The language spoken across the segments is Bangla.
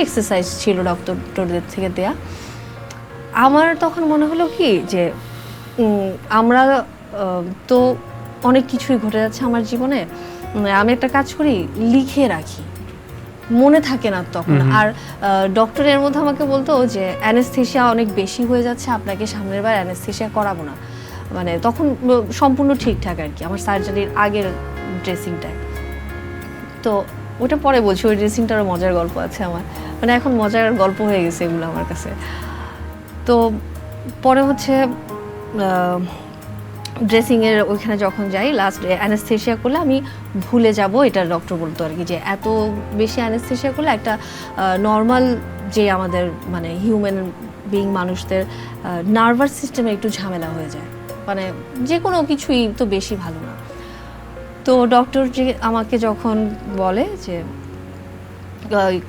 এক্সারসাইজ ছিল ডক্টরদের থেকে দেয়া। আমার তখন মনে হলো কি যে আমরা তো অনেক কিছুই ঘটে যাচ্ছে আমার জীবনে, আমি একটা কাজ করি, লিখে রাখি, মনে থাকে না তখন। আর ডক্টরের মধ্যে আমাকে বলতো যে অ্যানেস্থেশিয়া অনেক বেশি হয়ে যাচ্ছে, আপনাকে সামনের বার অ্যানেস্থেশিয়া করাবো না। মানে তখন সম্পূর্ণ ঠিকঠাক আর কি, আমার সার্জারির আগের ড্রেসিংটায়। তো ওটা পরে বলছি, ওই ড্রেসিংটারও মজার গল্প আছে আমার, মানে এখন মজার গল্প হয়ে গেছে এগুলো আমার কাছে। তো পরে হচ্ছে ড্রেসিংয়ের ওইখানে যখন যাই, লাস্ট অ্যানেস্থেশিয়া করলে আমি ভুলে যাব, এটা ডক্টর বলতো আর কি, যে এত বেশি অ্যানেস্থেশিয়া করলে একটা নর্মাল যে আমাদের মানে হিউম্যান বিং মানুষদের নার্ভাস সিস্টেমে একটু ঝামেলা হয়ে যায়, মানে যে কোনো কিছুই তো বেশি ভালো না। তো ডক্টর যে আমাকে যখন বলে যে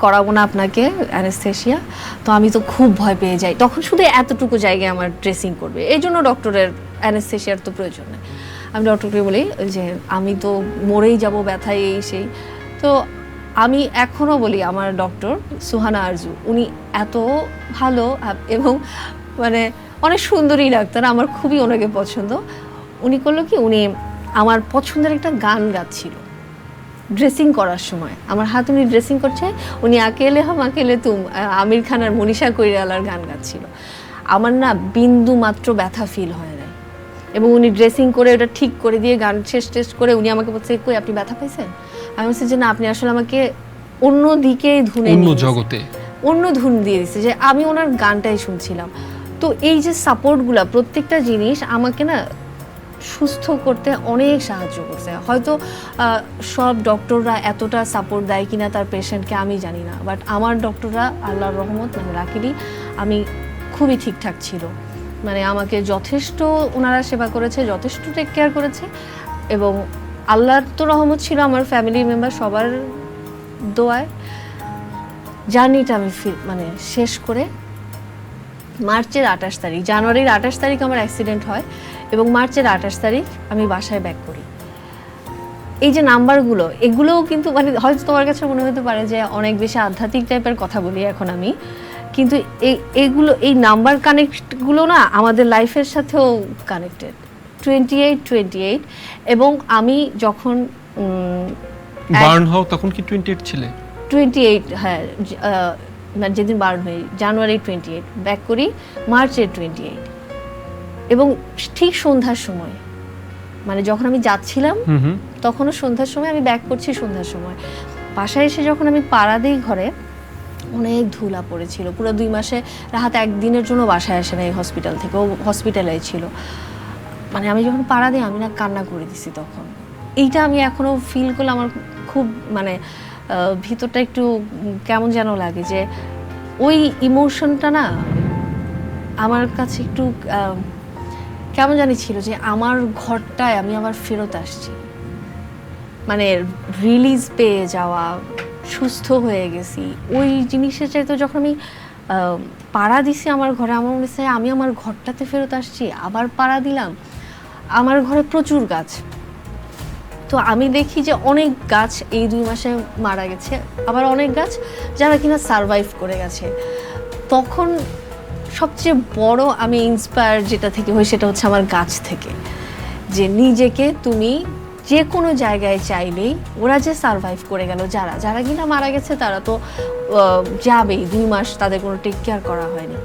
করাবো না আপনাকে অ্যানেস্থেশিয়া, তো আমি তো খুব ভয় পেয়ে যাই। তখন শুধু এতটুকু জায়গায় আমার ড্রেসিং করবে, এই জন্য ডক্টরের অ্যানেস্থেশিয়ার তো প্রয়োজন নেই। আমি ডক্টরকে বলি যে আমি তো মরেই যাব ব্যথায়, এই সেই। তো আমি এখনও বলি, আমার ডক্টর সুহানা আরজু, উনি এত ভালো এবং মানে অনেক সুন্দরী ডাক্তার, আমার খুবই ওনাকে পছন্দ। উনি করলো কি, উনি আমার পছন্দের একটা গান গাচ্ছিল ড্রেসিং করার সময়। আমার হাত উনি ড্রেসিং করছে, উনি আকেলে হাম আকেলে তুম, আমির খান আর মনীষা কৈরালার গান গাচ্ছিল। আমার না বিন্দু মাত্র ব্যথা ফিল হয় না, এবং উনি ড্রেসিং করে ওটা ঠিক করে দিয়ে গান শেষ টেস্ট করে উনি আমাকে বলছে, কই আপনি ব্যথা পাইছেন? আমি বলছি যে না, আপনি আসলে আমাকে অন্য দিকে ধুনে, অন্য জগতে, অন্য ধুন দিয়ে দিচ্ছে, যে আমি ওনার গানটাই শুনছিলাম। তো এই যে সাপোর্টগুলো, প্রত্যেকটা জিনিস আমাকে না সুস্থ করতে অনেক সাহায্য করছে। হয়তো সব ডক্টররা এতটা সাপোর্ট দেয় কিনা তার পেশেন্টকে আমি জানি না, বাট আমার ডক্টররা আল্লাহর রহমত, মানে লাকিলি আমি খুবই ঠিকঠাক ছিল। মানে আমাকে যথেষ্ট ওনারা সেবা করেছে, যথেষ্ট টেক কেয়ার করেছে, এবং আল্লাহর তো রহমত ছিল, আমার ফ্যামিলি মেম্বার সবার দোয়ায় জার্নিটা আমি মানে শেষ করে মার্চের 28 তারিখ, জানুয়ারির 28 তারিখ আমার অ্যাক্সিডেন্ট হয়, এবং মার্চের 28 তারিখ আমি বাসায় ব্যাক করি। এই যে নাম্বারগুলো, এগুলোও কিন্তু মানে হয়তো তোমার কাছে মনে হতে পারে যে অনেক বেশি আধ্যাত্মিক টাইপের কথা বলি এখন আমি, কিন্তু এইগুলো, এই নাম্বার কানেক্টগুলো না আমাদের লাইফের সাথেও কানেক্টেড। 28 এবং আমি যখন বার্ন হও তখন কি 28 ছিলে? 28, হ্যাঁ, মানে যেদিন বার্ন হই জানুয়ারি 28, ব্যাক করি মার্চের 28, এবং ঠিক সন্ধ্যার সময়, মানে যখন আমি যাচ্ছিলাম তখনও সন্ধ্যার সময়, আমি ব্যাক করছি সন্ধ্যার সময়। বাসায় এসে যখন আমি পাড়া দিই ঘরে, অনেক ধুলা পড়েছিল, পুরো 2 মাসে রাহাত একদিনের জন্য বাসায় আসে না এই হসপিটাল থেকে, ও হসপিটালে ছিল। মানে আমি যখন পাড়া দিই, আমি না কান্না করে দিছি তখন। এইটা আমি এখনও ফিল করলে আমার খুব মানে ভিতরটা একটু কেমন যেন লাগে, যে ওই ইমোশনটা না আমার কাছে একটু কেমন জানি ছিল, যে আমার ঘরটায় আমি আবার ফেরত আসছি, মানে রিলিজ পেয়ে যাওয়া, সুস্থ হয়ে গেছি। ওই জিনিসের চাইতে যখন আমি পাড়া দিছি আমার ঘরে, আমার মনে হচ্ছে আমি আমার ঘরটাতে ফেরত আসছি। আবার পাড়া দিলাম, আমার ঘরে প্রচুর গাছ, তো আমি দেখি যে অনেক গাছ এই 2 মাসে মারা গেছে, আবার অনেক গাছ যারা কিনা সারভাইভ করে গেছে। তখন সবচেয়ে বড় আমি ইন্সপায়ার যেটা থেকে হই, সেটা হচ্ছে আমার গাছ থেকে, যে নিজেকে তুমি যে কোনো জায়গায় চাইলেই, ওরা যে সারভাইভ করে গেল, যারা যারা কিনা মারা গেছে তারা তো যাবেই, 2 মাস তাদের কোনো টেক কেয়ার করা হয়নি,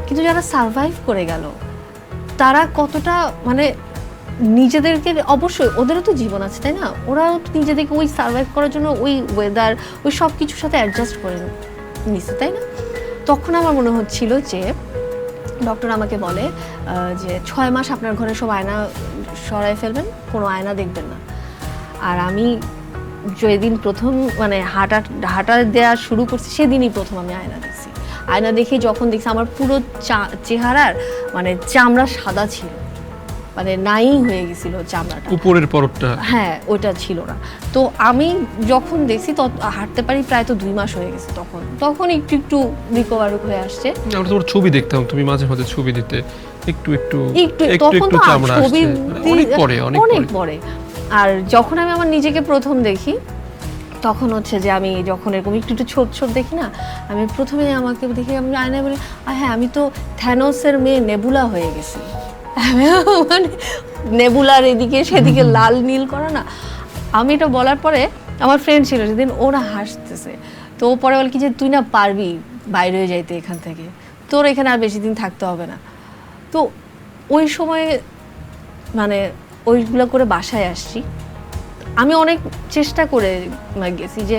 কিন্তু যারা সারভাইভ করে গেল তারা কতটা মানে নিজেদেরকে, অবশ্যই ওদেরও তো জীবন আছে তাই না, ওরাও নিজেদেরকে ওই সারভাইভ করার জন্য ওই ওয়েদার, ওই সব কিছুর সাথে অ্যাডজাস্ট করে নিছে তাই না। তখন আমার মনে হচ্ছিল যে ডক্টর আমাকে বলে যে 6 মাস আপনার ঘরে সব আয়না সরাই ফেলবেন, কোনো আয়না দেখবেন না। আর আমি যেদিন প্রথম মানে হাঁটা দেওয়া শুরু করছি, সেদিনই প্রথম আমি আয়না দেখছি। আয়না দেখে যখন দেখছি, আমার পুরো চেহারার মানে চামড়া সাদা ছিল, মানে নাই হয়ে গেছিল চামড়াটা, উপরের পরতটা, হ্যাঁ ওটা ছিল না। তো আমি যখন দেখছি, হাঁটতে পারি প্রায় তো 2 মাস হয়ে গেছে, তখন একটু একটু রিকভার হয়ে আসছে। আমরা তোমার ছবি দেখতাম, তুমি মাঝে মাঝে ছবি দিতে, একটু একটু তখন তো ছবি অনেক পরে। আর যখন আমি আমার নিজেকে প্রথম দেখি, তখন হচ্ছে যে আমি যখন এরকম একটু একটু ছোপ ছোপ দেখি না, আমি প্রথমে আমাকে দেখে আমি আয়নায় বলি হ্যাঁ আমি তো থ্যানোসের মেয়ে নেবুলা হয়ে গেছি। মানে নেবুলার এদিকে সেদিকে লাল নীল করা না। আমি এটা বলার পরে আমার ফ্রেন্ড ছিল সেদিন, ওরা হাসতেছে। তো ও পরে বল কি যে তুই না পারবি বাইরে হয়ে যাইতে এখান থেকে, তোর এখানে আর বেশি দিন থাকতে হবে না। তো ওই সময়ে মানে ওইগুলো করে বাসায় আসছি। আমি অনেক চেষ্টা করে গেছি যে